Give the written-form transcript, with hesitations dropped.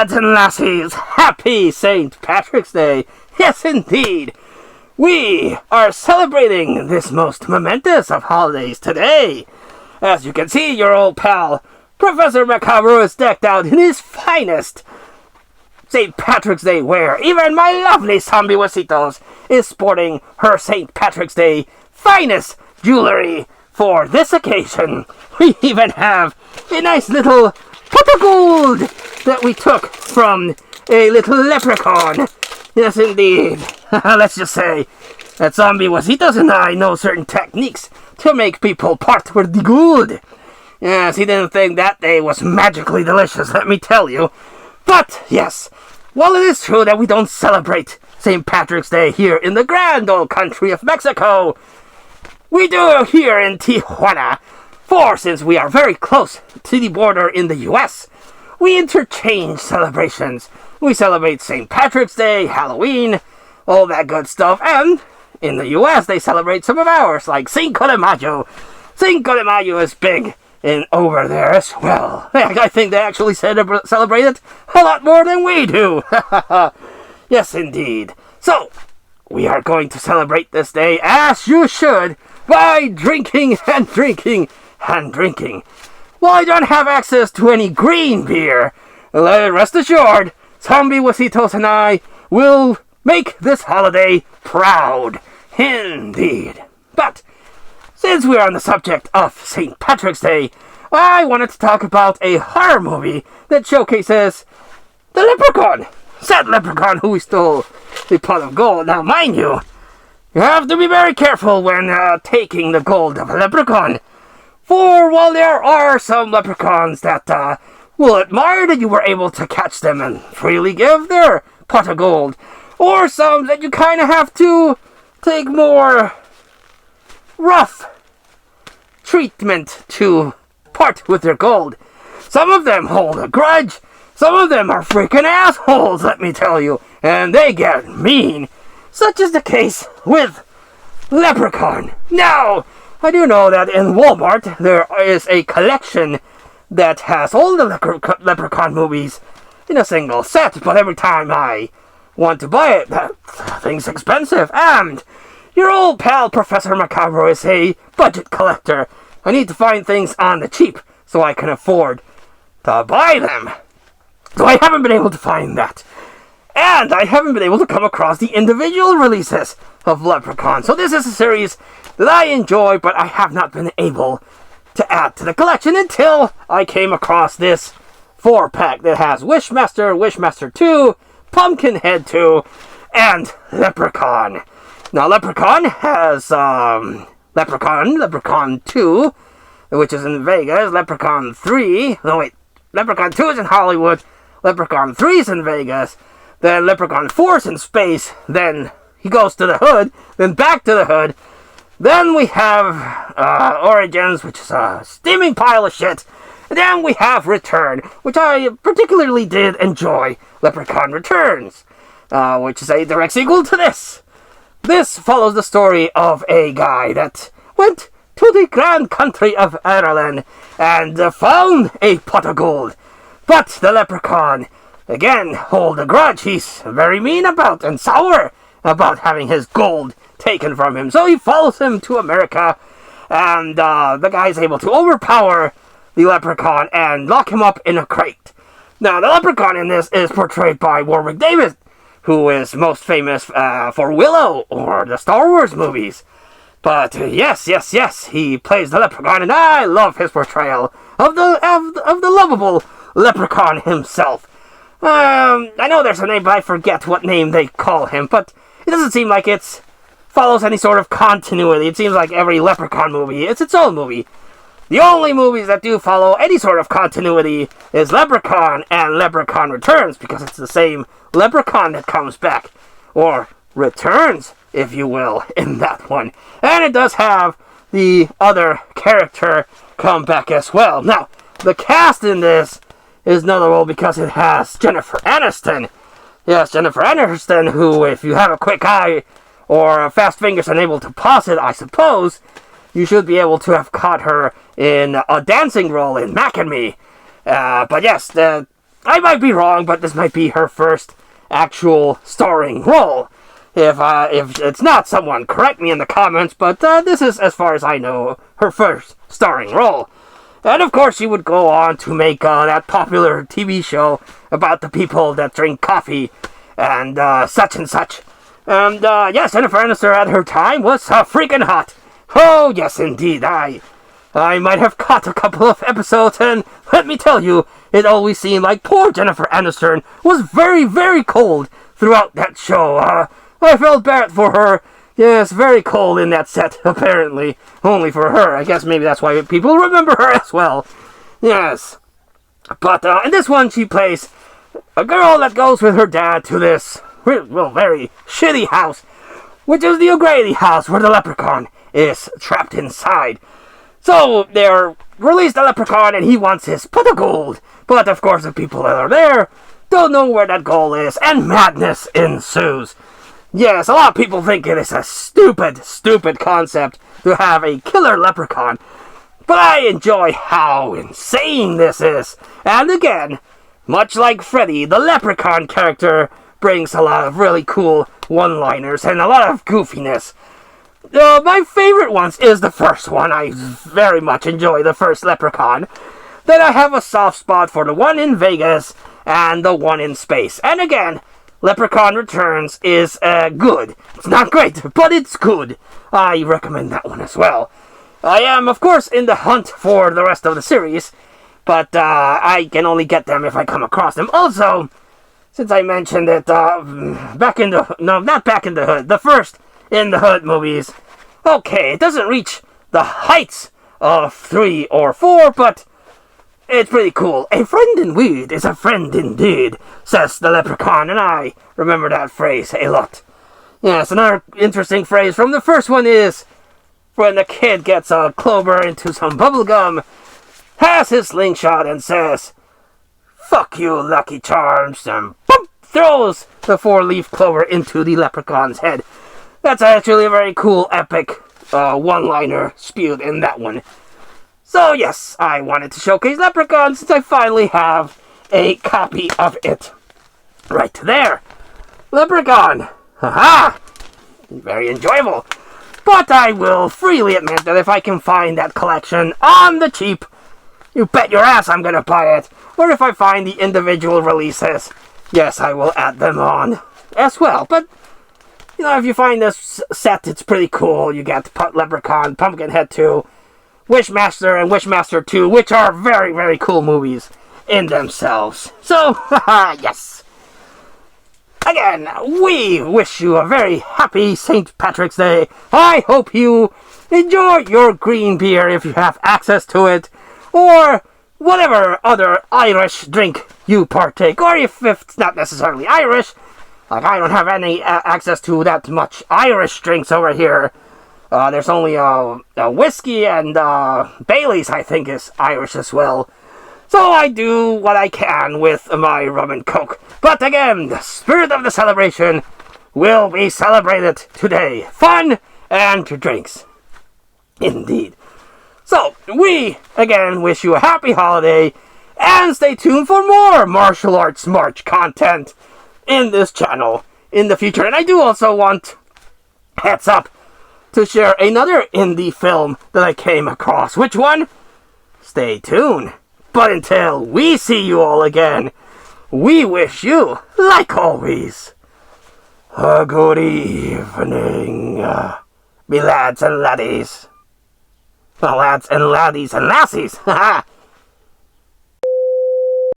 Lads and lassies, happy St. Patrick's Day. Yes, indeed. We are celebrating this most momentous of holidays today. As you can see, your old pal, Professor Macabre, is decked out in his finest St. Patrick's Day wear. Even my lovely Zombie Wasitos is sporting her St. Patrick's Day finest jewelry for this occasion. We even have a nice little pot of gold that we took from a little leprechaun. Yes, indeed. Let's just say that Zombie Wasitos and I know certain techniques to make people part with the gold. Yes, he didn't think that day was magically delicious, let me tell you. But, yes, while it is true that we don't celebrate St. Patrick's Day here in the grand old country of Mexico, we do here in Tijuana. For since we are very close to the border in the U.S., we interchange celebrations. We celebrate St. Patrick's Day, Halloween, all that good stuff, and in the U.S. they celebrate some of ours, like Cinco de Mayo. Cinco de Mayo is big over there as well. I think they actually celebrate it a lot more than we do. Yes, indeed. So, we are going to celebrate this day, as you should, by drinking and drinking and drinking. Well, I don't have access to any green beer. Rest assured, Zombie Wasitos and I will make this holiday proud. Indeed. But, since we are on the subject of St. Patrick's Day, I wanted to talk about a horror movie that showcases the Leprechaun. Said Leprechaun who stole the pot of gold. Now, mind you, you have to be very careful when taking the gold of a leprechaun. For while there are some leprechauns that will admire that you were able to catch them and freely give their pot of gold, or some that you kind of have to take more rough treatment to part with their gold. Some of them hold a grudge. Some of them are freaking assholes, let me tell you, and they get mean. Such is the case with Leprechaun. Now, I do know that in Walmart there is a collection that has all the Leprechaun movies in a single set, but every time I want to buy it, that thing's expensive, and your old pal Professor Macabre is a budget collector. I need to find things on the cheap so I can afford to buy them. So I haven't been able to find that. And I haven't been able to come across the individual releases of Leprechaun. So this is a series that I enjoy, but I have not been able to add to the collection until I came across this 4-pack that has Wishmaster, Wishmaster 2, Pumpkinhead 2, and Leprechaun. Now, Leprechaun has Leprechaun 2, which is in Vegas, Leprechaun 3, no wait, Leprechaun 2 is in Hollywood, Leprechaun 3 is in Vegas, then Leprechaun 4 is in space, then he goes to the hood, then back to the hood, then we have Origins, which is a steaming pile of shit, and then we have Return, which I particularly did enjoy, Leprechaun Returns, which is a direct sequel to this. This follows the story of a guy that went to the grand country of Ireland and found a pot of gold. But the Leprechaun, again, hold a grudge. He's very mean about and sour about having his gold taken from him. So he follows him to America, and the guy's able to overpower the Leprechaun and lock him up in a crate. Now, the Leprechaun in this is portrayed by Warwick Davis, who is most famous for Willow or the Star Wars movies. But yes, he plays the Leprechaun, and I love his portrayal of the lovable Leprechaun himself. I know there's a name, but I forget what name they call him, but it doesn't seem like it follows any sort of continuity. It seems like every Leprechaun movie is its own movie. The only movies that do follow any sort of continuity is Leprechaun and Leprechaun Returns, because it's the same Leprechaun that comes back, or returns, if you will, in that one. And it does have the other character come back as well. Now, the cast in this is notable because it has Jennifer Aniston. Yes, Jennifer Aniston, who, if you have a quick eye or fast fingers and able to pause it, I suppose, you should be able to have caught her in a dancing role in Mac and Me. But yes, I might be wrong, but this might be her first actual starring role. If it's not, someone correct me in the comments, but this is, as far as I know, her first starring role. And of course, she would go on to make that popular TV show about the people that drink coffee and such and such. And yes, Jennifer Aniston at her time was freaking hot. Oh, yes, indeed. I might have caught a couple of episodes, and let me tell you, it always seemed like poor Jennifer Aniston was very, very cold throughout that show. I felt bad for her. Yes, very cold in that set, apparently. Only for her. I guess maybe that's why people remember her as well. Yes. But in this one, she plays a girl that goes with her dad to this, well, very shitty house, which is the O'Grady house where the Leprechaun is trapped inside. So, they're released the Leprechaun and he wants his pot of gold. But of course, the people that are there don't know where that gold is, and madness ensues. Yes, a lot of people think it is a stupid, stupid concept to have a killer leprechaun. But I enjoy how insane this is. And again, much like Freddy, the leprechaun character brings a lot of really cool one-liners and a lot of goofiness. My favorite ones is the first one. I very much enjoy the first Leprechaun. Then I have a soft spot for the one in Vegas and the one in space. And again, Leprechaun Returns is good. It's not great, but it's good. I recommend that one as well. I am, of course, in the hunt for the rest of the series, but I can only get them if I come across them. Also, since I mentioned it, the first in the Hood movies, okay, it doesn't reach the heights of 3 or 4, but it's pretty cool. A friend in weed is a friend indeed, says the Leprechaun, and I remember that phrase a lot. Yes, another interesting phrase from the first one is when the kid gets a clover into some bubblegum, has his slingshot and says, "Fuck you, Lucky Charms," and boom, throws the 4-leaf clover into the Leprechaun's head. That's actually a very cool, epic one-liner spewed in that one. So yes, I wanted to showcase Leprechaun since I finally have a copy of it. Right there. Leprechaun. Haha! Very enjoyable. But I will freely admit that if I can find that collection on the cheap, you bet your ass I'm gonna buy it. Or if I find the individual releases, yes, I will add them on as well. But you know, if you find this set, it's pretty cool. You get Leprechaun, Pumpkinhead 2, Wishmaster, and Wishmaster 2, which are very, very cool movies in themselves. So, yes. Again, we wish you a very happy St. Patrick's Day. I hope you enjoy your green beer if you have access to it, or whatever other Irish drink you partake, or if it's not necessarily Irish. Like, I don't have any access to that much Irish drinks over here. There's only a whiskey, and Bailey's, I think, is Irish as well. So I do what I can with my rum and coke. But again, the spirit of the celebration will be celebrated today. Fun and drinks. Indeed. So, we, again, wish you a happy holiday, and stay tuned for more martial arts march content in this channel in the future. And I do also want, heads up, to share another indie film that I came across. Which one? Stay tuned. But until we see you all again, we wish you, like always, a good evening, me lads and laddies. Well, lads and laddies and lassies. Haha.